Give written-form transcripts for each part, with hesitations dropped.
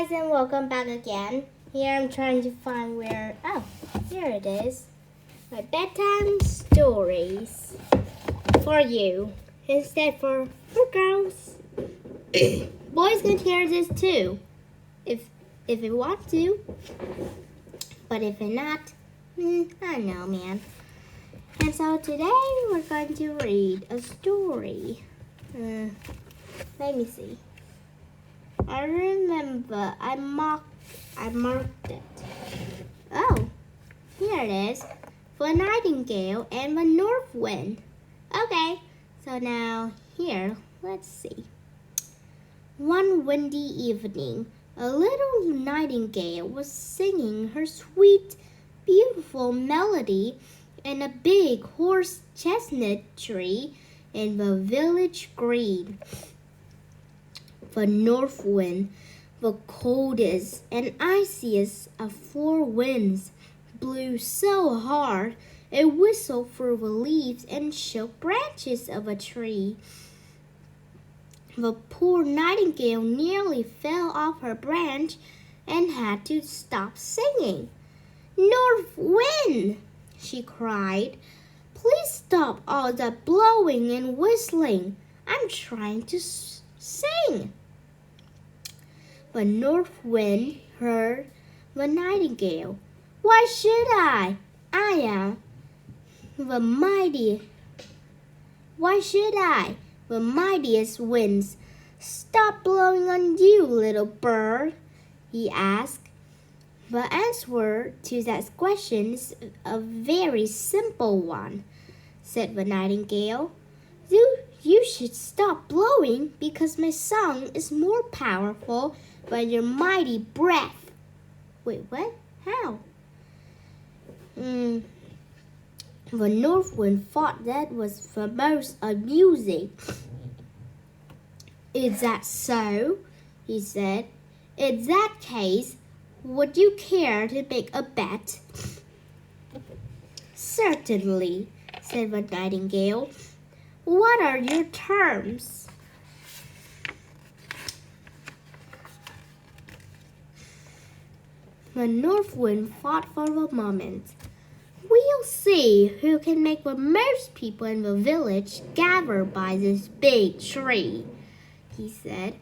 guys, and welcome back again. Here I'm trying to find where... Oh, here it is. My bedtime stories for you. Instead for girls. Boys can hear this too. If you want to. But if not, I don't know, man. And so today we're going to read a story. Let me see. I remember I marked it. Oh, here it is. For Nightingale and the North Wind. Okay, so now here, let's see. One windy evening, a little nightingale was singing her sweet, beautiful melody in a big horse chestnut tree in the village green. The north wind, the coldest and iciest of four winds, blew so hard it whistled through the leaves and shook branches of a tree. The poor nightingale nearly fell off her branch and had to stop singing. "North wind," she cried, "please stop all that blowing and whistling. I'm trying to sing." The north wind heard the nightingale. "Why should I? I am the mightiest winds stop blowing on you, little bird?" he asked. The answer to that question is a very simple one, said the nightingale. You should stop blowing because my song is more powerful than your mighty breath. Wait, what? How? The north wind thought that was the most amusing. "Is that so?" he said. "In that case, would you care to make a bet?" "Certainly," said the nightingale. "What are your terms?" The north wind thought for a moment. "We'll see who can make the most people in the village gather by this big tree," he said.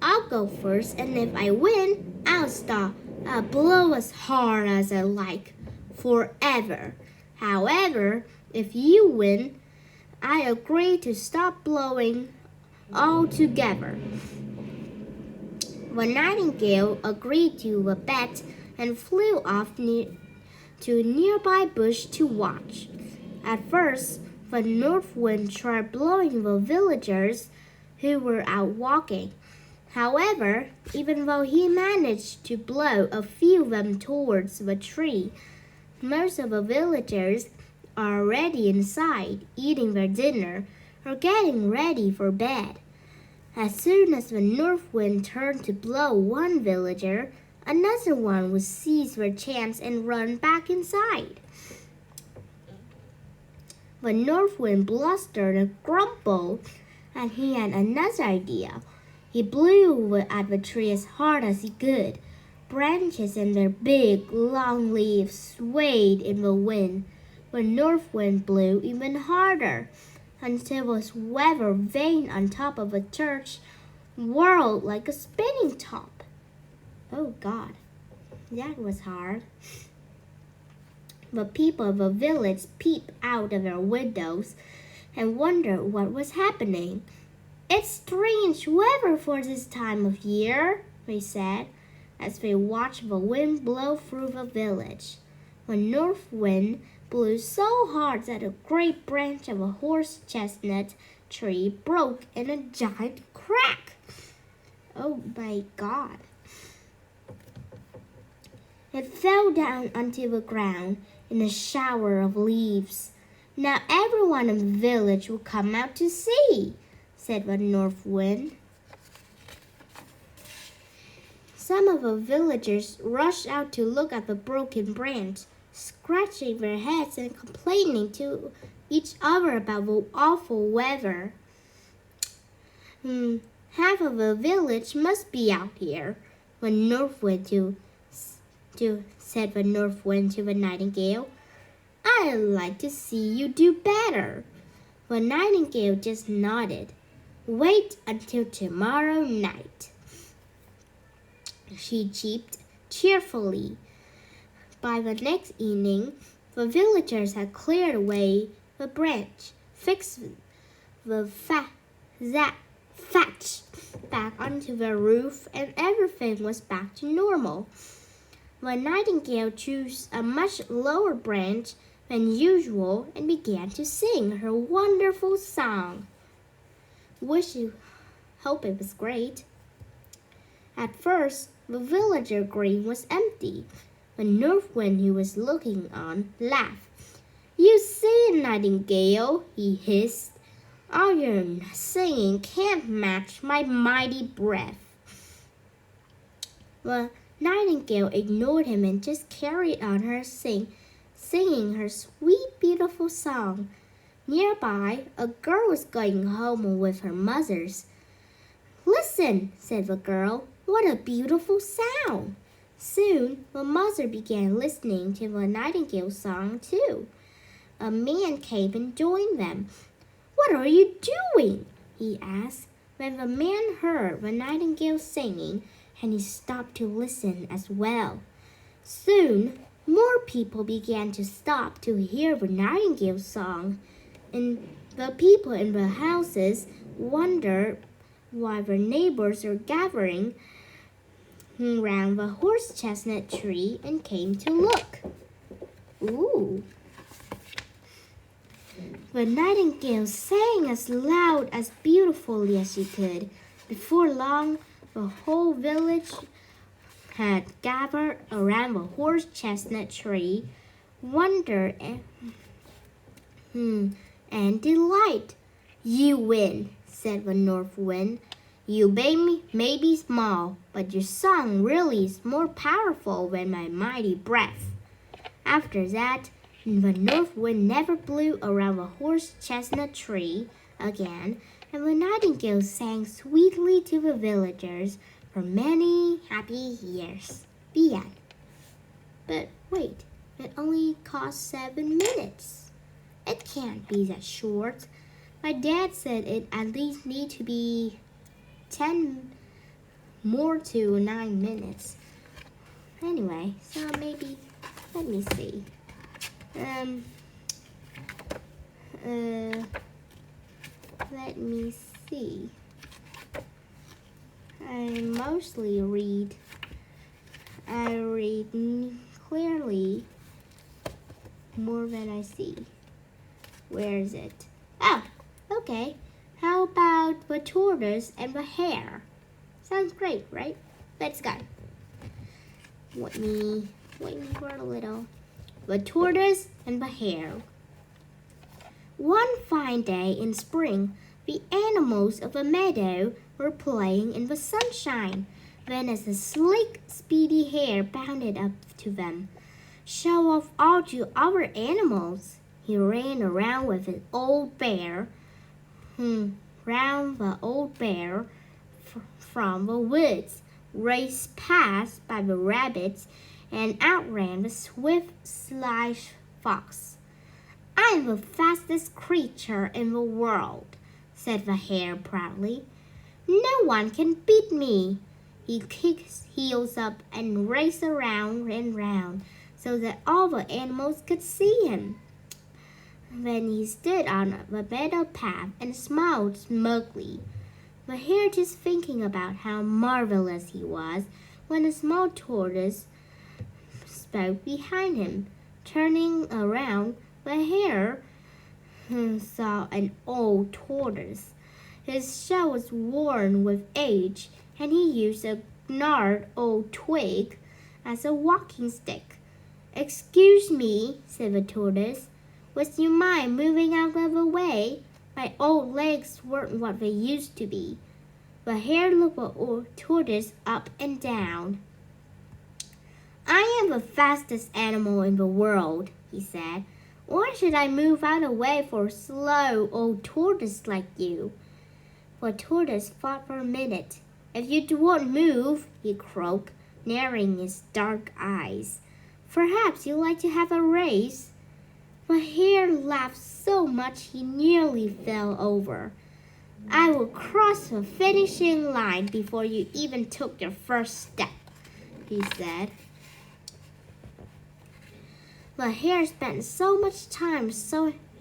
"I'll go first, and if I win, I'll blow as hard as I like, forever. However, if you win, I agree to stop blowing altogether." The nightingale agreed to the bet and flew off to a nearby bush to watch. At first, the north wind tried blowing the villagers who were out walking. However, even though he managed to blow a few of them towards the tree, most of the villagers are already inside, eating their dinner or getting ready for bed. As soon as the north wind turned to blow one villager, another one would seize their chance and run back inside. The north wind blustered and grumbled, and he had another idea. He blew at the tree as hard as he could. Branches and their big, long leaves swayed in the wind. The north wind blew even harder, until the weather vane on top of the church whirled like a spinning top. Oh God, that was hard. The people of the village peeped out of their windows and wondered what was happening. "It's strange weather for this time of year," they said, as they watched the wind blow through the village. The north wind blew so hard that a great branch of a horse chestnut tree broke in a giant crack. Oh my God. It fell down onto the ground in a shower of leaves. "Now everyone in the village will come out to see," said the north wind. Some of the villagers rushed out to look at the broken branch, scratching their heads and complaining to each other about the awful weather. Half of the village must be out here. When North Wind said the North Wind to the Nightingale, I'd like to see you do better. The Nightingale just nodded. Wait until tomorrow night, she cheeped cheerfully. By the next evening, the villagers had cleared away the branch, fixed the thatch back onto the roof, and everything was back to normal. The Nightingale chose a much lower branch than usual and began to sing her wonderful song. Wish you hope it was great. At first, the villager green was empty. The North Wind, who was looking on, laughed. You see, Nightingale, he hissed, all your singing can't match my mighty breath. The Nightingale ignored him and just carried on her singing her sweet, beautiful song. Nearby, a girl was going home with her mothers. Listen, said the girl, what a beautiful sound. Soon, the mother began listening to the Nightingale song too. A man came and joined them. What are you doing? He asked. When the man heard the Nightingale singing, and he stopped to listen as well. Soon, more people began to stop to hear the Nightingale song, and the people in the houses wondered why their neighbors are gathering around the horse chestnut tree and came to look. Ooh! The Nightingale sang as loud, as beautifully as she could. Before long, the whole village had gathered around the horse chestnut tree, wonder and delight. You win, said the North Wind. You may be small, but your song really is more powerful than my mighty breath. After that, the North Wind never blew around the horse chestnut tree again, and the Nightingale sang sweetly to the villagers for many happy years. The end. But wait, it only cost 7 minutes. It can't be that short. My dad said it at least need to be 10 more to 9 minutes. Anyway, so maybe, let me see. Let me see. I read clearly more than I see. Where is it? Oh, okay. How about the tortoise and the hare? Sounds great, right? Let's go. Wait me for a little. The tortoise and the hare. One fine day in spring, the animals of the meadow were playing in the sunshine. Then as a sleek, speedy hare bounded up to them. Show off all to our animals. He ran around with an old bear. Round the old bear from the woods, raced past by the rabbits, and outran the swift, sly fox. I'm the fastest creature in the world, said the hare proudly. No one can beat me. He kicked his heels up and raced around and round so that all the animals could see him. Then he stood on the meadow path and smiled smugly. The hare just thinking about how marvelous he was when a small tortoise spoke behind him. Turning around, the hare saw an old tortoise. His shell was worn with age, and he used a gnarled old twig as a walking stick. Excuse me, said the tortoise. Would you mind moving out of the way? My old legs weren't what they used to be. The hare looked the tortoise up and down. I am the fastest animal in the world, he said. Why should I move out of the way for a slow old tortoise like you? The tortoise thought for a minute. "If you won't move," he croaked, narrowing his dark eyes, "perhaps you'd like to have a race?" The hare laughed so much he nearly fell over. "I will cross the finishing line before you even took your first step," he said. The hare spent so much time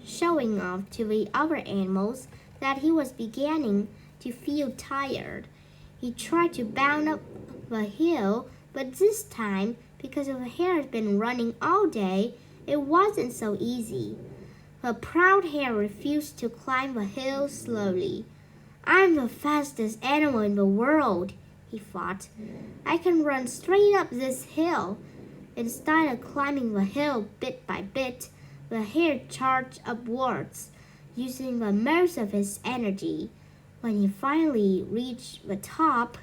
showing off to the other animals that he was beginning to feel tired. He tried to bound up the hill, but this time, because the hare had been running all day, it wasn't so easy. The proud hare refused to climb the hill slowly. "I'm the fastest animal in the world," he thought. "I can run straight up this hill." Instead of climbing the hill bit by bit, the hare charged upwards, using the most of his energy. When he finally reached the top,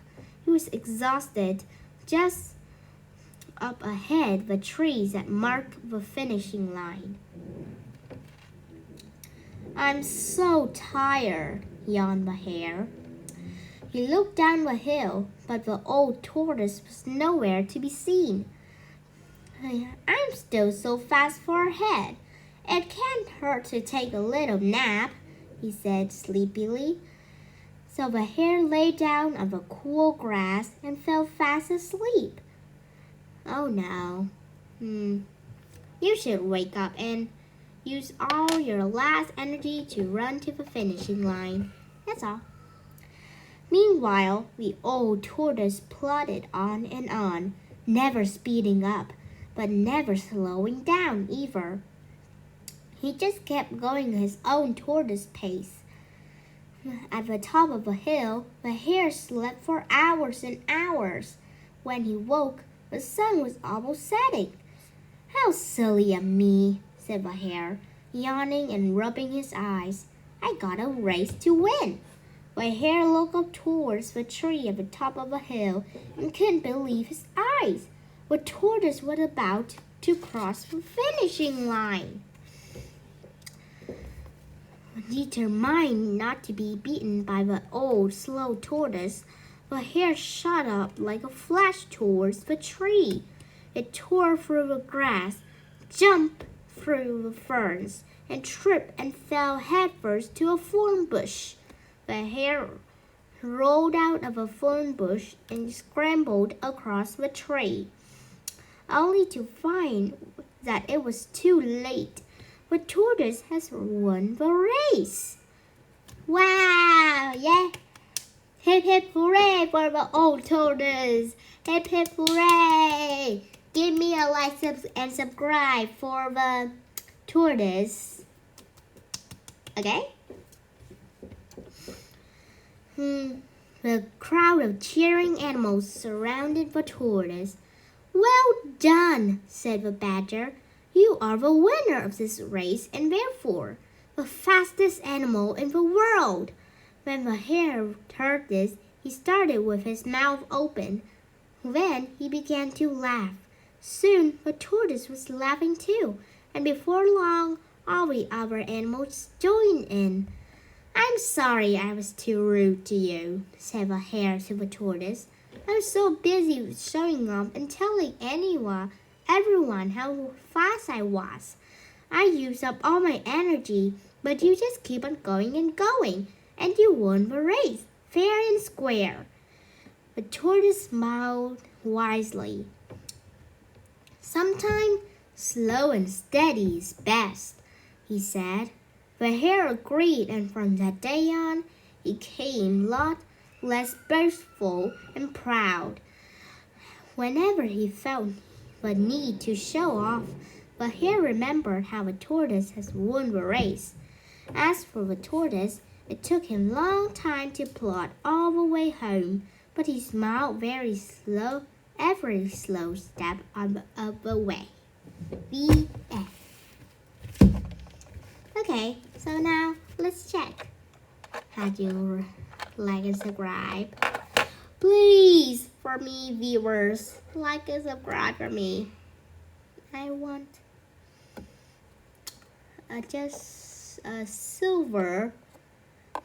he was exhausted. Just up ahead, the trees that marked the finishing line. "I'm so tired," yawned the hare. He looked down the hill, but the old tortoise was nowhere to be seen. "I'm still so fast far ahead. It can't hurt to take a little nap," he said sleepily. So the hare lay down on the cool grass and fell fast asleep. "Oh no. You should wake up and use all your last energy to run to the finishing line. That's all." Meanwhile, the old tortoise plodded on, never speeding up, but never slowing down either. He just kept going at his own tortoise pace. At the top of the hill, the hare slept for hours and hours. When he woke, the sun was almost setting. "How silly of me," said the hare, yawning and rubbing his eyes. "I got a race to win." The hare looked up towards the tree at the top of the hill and couldn't believe his eyes. The tortoise was about to cross the finishing line. Determined not to be beaten by the old slow tortoise, the hare shot up like a flash towards the tree. It tore through the grass, jumped through the ferns, and tripped and fell headfirst to a thorn bush. The hare rolled out of a thorn bush and scrambled across the tree, only to find that it was too late. The tortoise has won the race. "Wow! Yeah! Hip hip hooray for the old tortoise! Hip hip hooray! Give me a like and subscribe for the tortoise." Okay? The crowd of cheering animals surrounded the tortoise. "Well done," said the badger. "You are the winner of this race and therefore the fastest animal in the world." When the hare heard this, he started with his mouth open. Then he began to laugh. Soon the tortoise was laughing too, and before long all the other animals joined in. "I'm sorry I was too rude to you," said the hare to the tortoise. "I was so busy showing off and telling everyone how fast I was. I used up all my energy, but you just keep on going, and you won the race, fair and square." The tortoise smiled wisely. "Sometimes slow and steady is best," he said. The hare agreed, and from that day on, he became a lot less boastful and proud. Whenever he felt the need to show off, the hare remembered how the tortoise has won the race. As for the tortoise, it took him a long time to plod all the way home, but he smiled every slow step of the way. The end. Okay, so now let's check. How do you like and subscribe? Please, for me viewers, like and subscribe for me. I want just a silver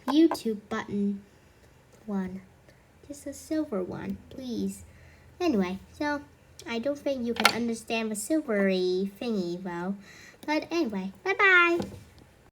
YouTube button. one. Just a silver one, please. Anyway, so I don't think you can understand the silvery thingy well. But anyway, bye-bye.